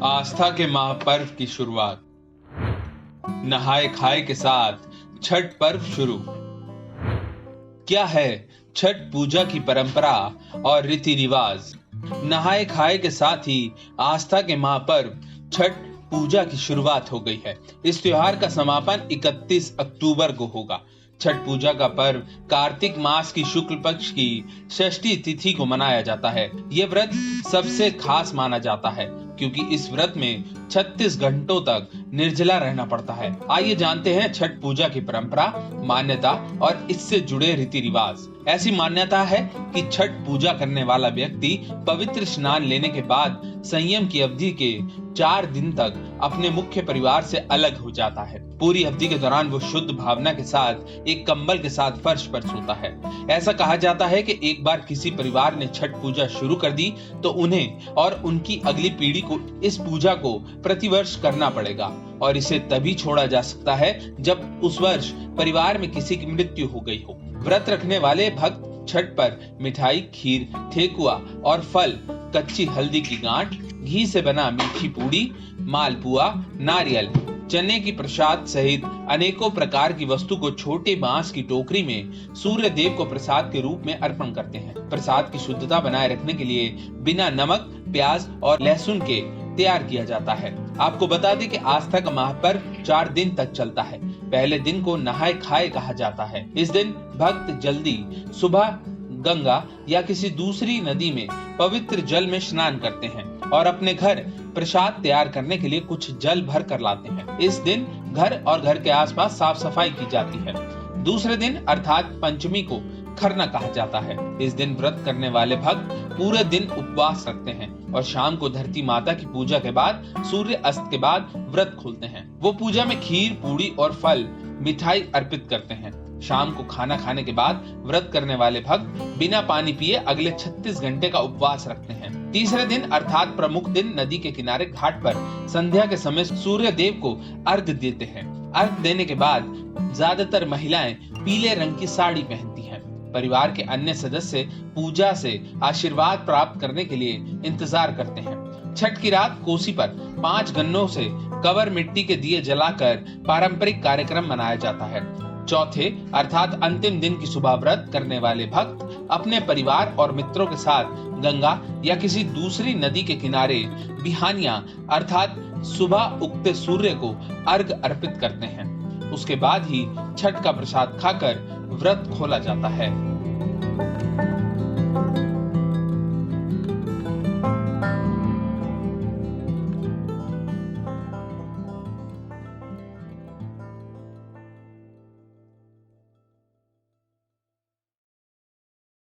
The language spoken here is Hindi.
आस्था के महापर्व की शुरुआत। नहाए खाए के साथ छठ पर्व शुरू। क्या है छठ पूजा की परंपरा और रीति रिवाज। नहाए खाए के साथ ही आस्था के महापर्व छठ पूजा की शुरुआत हो गई है। इस त्योहार का समापन 31 अक्टूबर को होगा। छठ पूजा का पर्व कार्तिक मास की शुक्ल पक्ष की षष्ठी तिथि को मनाया जाता है। ये व्रत सबसे खास माना जाता है क्योंकि इस व्रत में 36 घंटों तक निर्जला रहना पड़ता है। आइए जानते हैं छठ पूजा की परंपरा, मान्यता और इससे जुड़े रीति रिवाज। ऐसी मान्यता है कि छठ पूजा करने वाला व्यक्ति पवित्र स्नान लेने के बाद संयम की अवधि के 4 दिन तक अपने मुख्य परिवार से अलग हो जाता है। पूरी अवधि के दौरान वो शुद्ध भावना के साथ एक कंबल के साथ फर्श पर सोता है। ऐसा कहा जाता है कि एक बार किसी परिवार ने छठ पूजा शुरू कर दी तो उन्हें और उनकी अगली पीढ़ी को इस पूजा को प्रतिवर्ष करना पड़ेगा और इसे तभी छोड़ा जा सकता है जब उस वर्ष परिवार में किसी की मृत्यु हो गई हो। व्रत रखने वाले भक्त छठ पर मिठाई, खीर, ठेकुआ और फल, कच्ची हल्दी की गांठ, घी से बना मीठी पूड़ी, मालपुआ, नारियल, चने की प्रसाद सहित अनेकों प्रकार की वस्तु को छोटे बांस की टोकरी में सूर्य देव को प्रसाद के रूप में अर्पण करते हैं। प्रसाद की शुद्धता बनाए रखने के लिए बिना नमक, प्याज और लहसुन के तैयार किया जाता है। आपको बता दें कि आस्था का महापर्व 4 दिन तक चलता है। पहले दिन को नहाए खाए कहा जाता है। इस दिन भक्त जल्दी सुबह गंगा या किसी दूसरी नदी में पवित्र जल में स्नान करते हैं और अपने घर प्रसाद तैयार करने के लिए कुछ जल भर कर लाते हैं। इस दिन घर और घर के आसपास साफ सफाई की जाती है। दूसरे दिन अर्थात पंचमी को खरना कहा जाता है। इस दिन व्रत करने वाले भक्त पूरे दिन उपवास रखते हैं और शाम को धरती माता की पूजा के बाद सूर्य अस्त के बाद व्रत खोलते हैं। वो पूजा में खीर, पूड़ी और फल, मिठाई अर्पित करते हैं। शाम को खाना खाने के बाद व्रत करने वाले भक्त बिना पानी पिए अगले 36 घंटे का उपवास रखते हैं। तीसरे दिन अर्थात प्रमुख दिन नदी के किनारे घाट पर संध्या के समय सूर्य देव को अर्घ देते हैं। अर्घ देने के बाद ज्यादातर महिलाएं पीले रंग की साड़ी पहनती हैं। परिवार के अन्य सदस्य पूजा से आशीर्वाद प्राप्त करने के लिए इंतजार करते हैं। छठ की रात कोसी पर 5 गन्नों से कवर मिट्टी के दिए जलाकर पारंपरिक कार्यक्रम मनाया जाता है। चौथे अर्थात अंतिम दिन की सुबह व्रत करने वाले भक्त अपने परिवार और मित्रों के साथ गंगा या किसी दूसरी नदी के किनारे बिहानिया अर्थात सुबह उगते सूर्य को अर्घ अर्पित करते हैं। उसके बाद ही छठ का प्रसाद खाकर व्रत खोला जाता है।